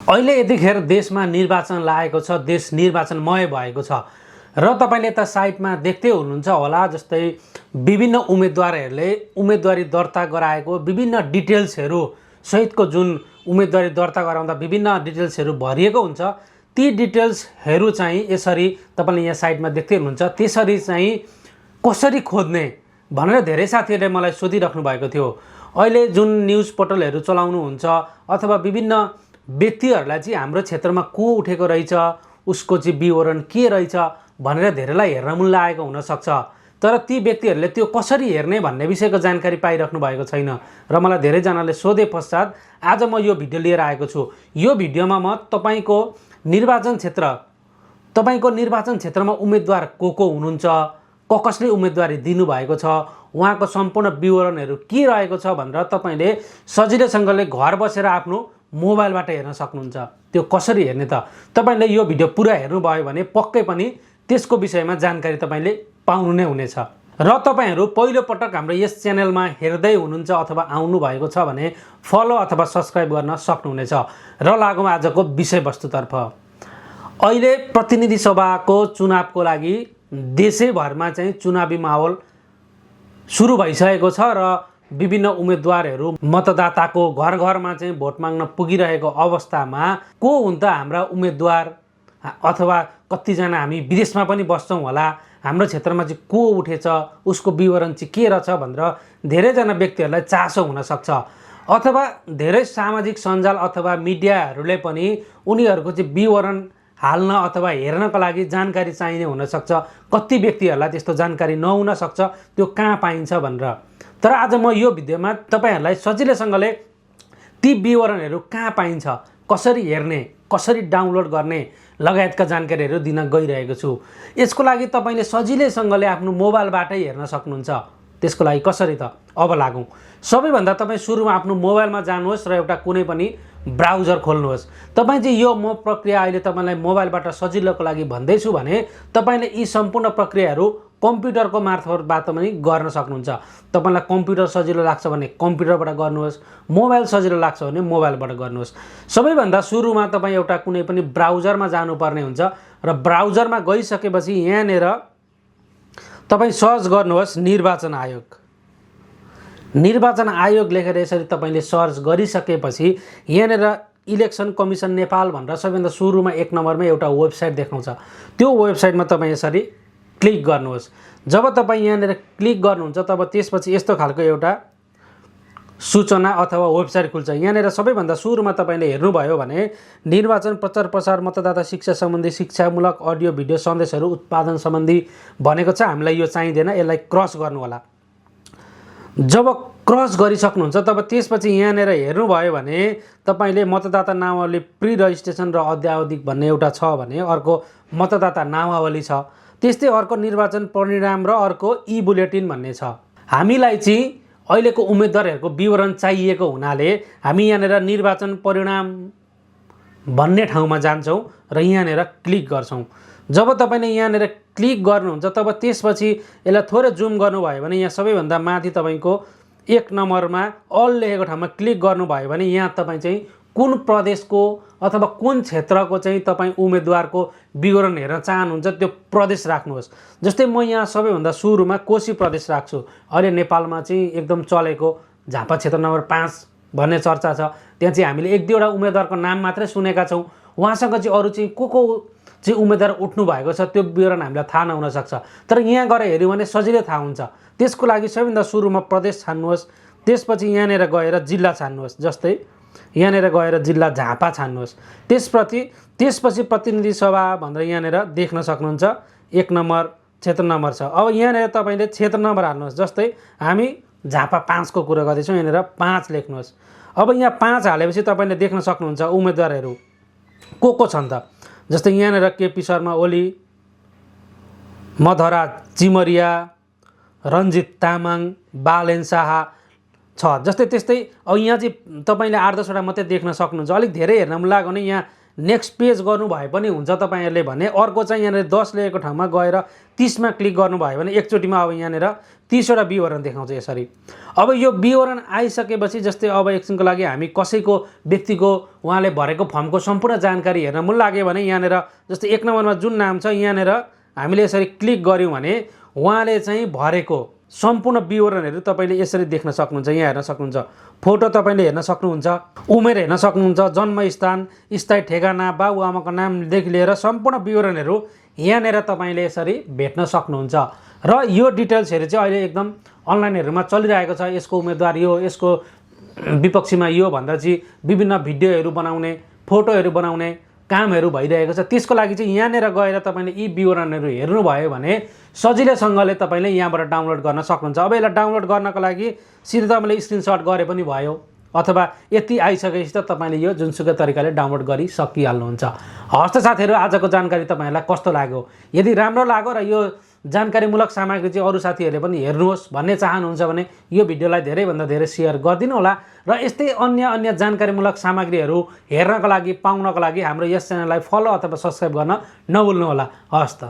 अहिले यतिखेर देशमा निर्वाचन लागेको छ, देश निर्वाचनमय भएको छ र तपाईले त साइटमा देख्दै हुनुहुन्छ होला, जस्तै विभिन्न उम्मेदवारहरूले उम्मेदवारी दर्ता गराएको विभिन्न डिटेल्सहरू सहितको जुन उम्मेदवारी दर्ता गराउँदा विभिन्न डिटेल्सहरू भरिएको हुन्छ, ती डिटेल्सहरू चाहिँ यसरी तपाईले यहाँ साइटमा देख्दै हुनुहुन्छ। त्यसरी चाहिँ कसरी खोज्ने भनेर धेरै साथीहरूले मलाई सोधिराख्नु भएको थियो। अहिले जुन न्युज पोर्टलहरू चलाउनुहुन्छ अथवा विभिन्न व्यक्तिहरूलाई चाहिँ हाम्रो क्षेत्रमा को उठेको रहेछ, उसको चाहिँ विवरण के रहेछ भनेर धेरैलाई हेर्न मन लागेको हुनसक्छ, तर ती व्यक्तिहरूले त्यो कसरी हेर्ने भन्ने विषयको जानकारी पाइराख्नु भएको छैन र मलाई धेरैजनाले सोधे पश्चात आज म यो भिडियो लिएर आएको छु। यो भिडियोमा म तपाईँको निर्वाचन क्षेत्रमा उम्मेदवार को हुनुहुन्छ, कसले उम्मेदवारी दिनुभएको छ, उहाँको सम्पूर्ण विवरणहरू के रहेको छ भनेर तपाईँले सजिलैसँगले घर बसेर आफ्नो मोबाइलबाट हेर्न सक्नुहुन्छ। त्यो कसरी हेर्ने त तपाईले यो भिडियो पुरा हेर्नुभयो भने पक्कै पनि त्यसको विषयमा जानकारी तपाईले पाउनु नै हुनेछ। र तपाईहरू पहिलो पटक हाम्रो यस च्यानलमा हेर्दै हुनुहुन्छ अथवा आउनु भएको छ भने फलो अथवा सब्स्क्राइब गर्न सक्नुहुनेछ। र लागौँ आजको विषयवस्तुतर्फ। अहिले प्रतिनिधि सभाको चुनावको लागि देशैभरमा चाहिँ चुनावी माहौल सुरु भइसकेको छ र विभिन्न उम्मेदवारहरू मतदाताको घर घरमा चाहिँ भोट माग्न पुगिरहेको अवस्थामा को हुन् त हाम्रा उम्मेदवार, अथवा कतिजना हामी विदेशमा पनि बस्छौँ होला, हाम्रो क्षेत्रमा चाहिँ को उठेछ, उसको विवरण चाहिँ के रहेछ भनेर धेरैजना व्यक्तिहरूलाई चासो हुनसक्छ। अथवा धेरै सामाजिक सञ्जाल अथवा मिडियाहरूले पनि उनीहरूको चाहिँ विवरण हाल्न अथवा हेर्नको लागि जानकारी चाहिने हुनसक्छ। कति व्यक्तिहरूलाई त्यस्तो जानकारी नहुन सक्छ त्यो कहाँ पाइन्छ भनेर। तर आज म यो भिडियोमा तपाईहरूलाई सजिलैसँगले ती विवरणहरू कहाँ पाइन्छ, कसरी हेर्ने, कसरी डाउनलोड गर्ने लगायतका जानकारीहरू दिन गइरहेको छु। यसको लागि तपाईले सजिलैसँगले आफ्नो मोबाइलबाटै हेर्न सक्नुहुन्छ। त्यसको लागि कसरी त अब लागौँ। सबैभन्दा तपाईँ सुरुमा आफ्नो मोबाइलमा जानुहोस् र एउटा कुनै पनि ब्राउजर खोल्नुहोस्। तपाईँ चाहिँ यो म प्रक्रिया अहिले तपाईँलाई मोबाइलबाट सजिलोको लागि भन्दैछु भने तपाईँले यी सम्पूर्ण प्रक्रियाहरू कम्प्युटरको मार्फतबाट पनि गर्न सक्नुहुन्छ। तपाईँलाई कम्प्युटर सजिलो लाग्छ भने कम्प्युटरबाट गर्नुहोस्, मोबाइल सजिलो लाग्छ भने मोबाइलबाट गर्नुहोस्। सबैभन्दा सुरुमा तपाईँ एउटा कुनै पनि ब्राउजरमा जानुपर्ने हुन्छ र ब्राउजरमा गइसकेपछि यहाँनिर तपाईँ सर्च गर्नुहोस् निर्वाचन आयोग। निर्वाचन आयोग लेखेर यसरी तपाईँले सर्च गरिसकेपछि यहाँनिर इलेक्सन कमिसन नेपाल भनेर सबैभन्दा सुरुमा एक नम्बरमा एउटा वेबसाइट देखाउँछ। त्यो वेबसाइटमा तपाईँ यसरी क्लिक गर्नुहोस्। जब तपाईँ यहाँनिर क्लिक गर्नुहुन्छ तब त्यसपछि यस्तो खालको एउटा सूचना अथवा वेबसाइट खुल्छ। यहाँनिर सबैभन्दा सुरुमा तपाईँले हेर्नुभयो भने निर्वाचन प्रचार प्रसार, मतदाता शिक्षा सम्बन्धी शिक्षामूलक अडियो भिडियो सन्देशहरू उत्पादन सम्बन्धी भनेको छ। हामीलाई यो चाहिँदैन, यसलाई क्रस गर्नु होला। जब क्रस गरिसक्नुहुन्छ तब त्यसपछि यहाँनिर हेर्नुभयो भने तपाईँले मतदाता नामावली प्री रजिस्ट्रेसन र अद्यावधिक भन्ने एउटा छ भने अर्को मतदाता नामावली छ। त्यस्तै अर्को निर्वाचन परिणाम र अर्को ई बुलेटिन भन्ने छ। हामीलाई चाहिँ अहिलेको उम्मेदवारहरूको विवरण चाहिएको हुनाले हामी यहाँनिर निर्वाचन परिणाम भन्ने ठाउँमा जान्छौँ र यहाँनिर क्लिक गर्छौँ। जब तपाईँले यहाँनिर क्लिक गर्नुहुन्छ तब त्यसपछि यसलाई थोरै जुम गर्नुभयो भने यहाँ सबैभन्दा माथि तपाईँको एक नम्बरमा अल लेखेको ठाउँमा क्लिक गर्नुभयो भने यहाँ तपाईँ चाहिँ कुन प्रदेशको अथवा कुन क्षेत्रको चाहिँ तपाईँ उम्मेदवारको विवरण हेर्न चाहनुहुन्छ त्यो प्रदेश राख्नुहोस्। जस्तै म यहाँ सबैभन्दा सुरुमा कोशी प्रदेश राख्छु। अहिले नेपालमा चाहिँ एकदम चलेको झापा क्षेत्र नम्बर 5 भन्ने चर्चा छ। त्यहाँ चाहिँ हामीले एक दुईवटा उम्मेदवारको नाम मात्रै सुनेका छौँ। उहाँसँग चाहिँ अरू चाहिँ को चाहिँ उम्मेदवार उठ्नु भएको छ त्यो विवरण हामीलाई थाहा नहुन सक्छ। तर यहाँ गएर हेऱ्यौँ भने सजिलै थाहा हुन्छ। त्यसको लागि सबैभन्दा सुरुमा प्रदेश छान्नुहोस्। त्यसपछि यहाँनिर गएर जिल्ला छान्नुहोस्। जस्तै यहाँनिर गएर जिल्ला झापा छान्नुहोस्। त्यसपछि प्रतिनिधि सभा भनेर यहाँनिर देख्न सक्नुहुन्छ। एक नम्बर क्षेत्र नम्बर छ। अब यहाँनिर तपाईँले क्षेत्र नम्बर हाल्नुहोस्। जस्तै हामी झापा 5 को कुरा गर्दैछौँ, यहाँनिर 5 लेख्नुहोस्। अब यहाँ 5 हालेपछि तपाईँले देख्न सक्नुहुन्छ उम्मेदवारहरू को छन् त। जस्तै यहाँनिर केपी शर्मा ओली, मधरा चिमरिया, रञ्जित तामाङ, बालेन शाह छ। जस्तै त्यस्तै अब यहाँ चाहिँ तपाईँले 8-10वटा मात्रै देख्न सक्नुहुन्छ। अलिक धेरै हेर्न मन लाग्यो भने यहाँ नेक्स्ट पेज गर्नुभए पनि हुन्छ तपाईँहरूले भने। अर्को चाहिँ यहाँनिर 10 लेखेको ठाउँमा गएर 30मा क्लिक गर्नुभयो भने एकचोटिमा अब यहाँनिर 30वटा विवरण देखाउँछ यसरी। अब यो विवरण आइसकेपछि जस्तै अब एकछिनको लागि हामी कसैको व्यक्तिको उहाँले भरेको फर्मको सम्पूर्ण जानकारी हेर्न मन लाग्यो भने यहाँनिर जस्तै 1 नम्बरमा जुन नाम छ यहाँनिर हामीले यसरी क्लिक गऱ्यौँ भने उहाँले चाहिँ भरेको सम्पूर्ण विवरणहरू तपाईँले यसरी देख्न सक्नुहुन्छ। यहाँ हेर्न सक्नुहुन्छ, फोटो तपाईँले हेर्न सक्नुहुन्छ, उमेर हेर्न सक्नुहुन्छ, जन्मस्थान, स्थायी ठेगाना, बाबुआमाको नामदेखि लिएर सम्पूर्ण विवरणहरू यहाँनिर तपाईँले यसरी भेट्न सक्नुहुन्छ। र यो डिटेल्सहरू चाहिँ अहिले एकदम अनलाइनहरूमा चलिरहेको छ। यसको उम्मेदवार यो, यसको विपक्षीमा यो भन्दा चाहिँ विभिन्न भिडियोहरू बनाउने, फोटोहरू बनाउने कामहरू भइरहेको छ। त्यसको लागि चाहिँ यहाँनिर गएर तपाईँले यी विवरणहरू हेर्नुभयो भने सजिलैसँगले तपाईँले यहाँबाट डाउनलोड गर्न सक्नुहुन्छ। अब यसलाई डाउनलोड गर्नको लागि सिधै तपाईँले स्क्रिनसट गरे पनि भयो, अथवा यति आइसकेपछि त तपाईँले यो जुनसुकै तरिकाले डाउनलोड गरी सकिहाल्नुहुन्छ। हस्त साथीहरू, आजको जानकारी तपाईँहरूलाई कस्तो लाग्यो? यदि राम्रो लाग्यो र यो जानकारीमूलक सामग्री चाहिँ अरू साथीहरूले पनि हेर्नुहोस् भन्ने चाहनुहुन्छ भने यो भिडियोलाई धेरैभन्दा धेरै सेयर गरिदिनु होला। र यस्तै अन्य जानकारीमूलक सामग्रीहरू हेर्नको लागि, पाउनको लागि हाम्रो यस च्यानललाई फलो अथवा सब्सक्राइब गर्न नभुल्नु होला। हवस् त।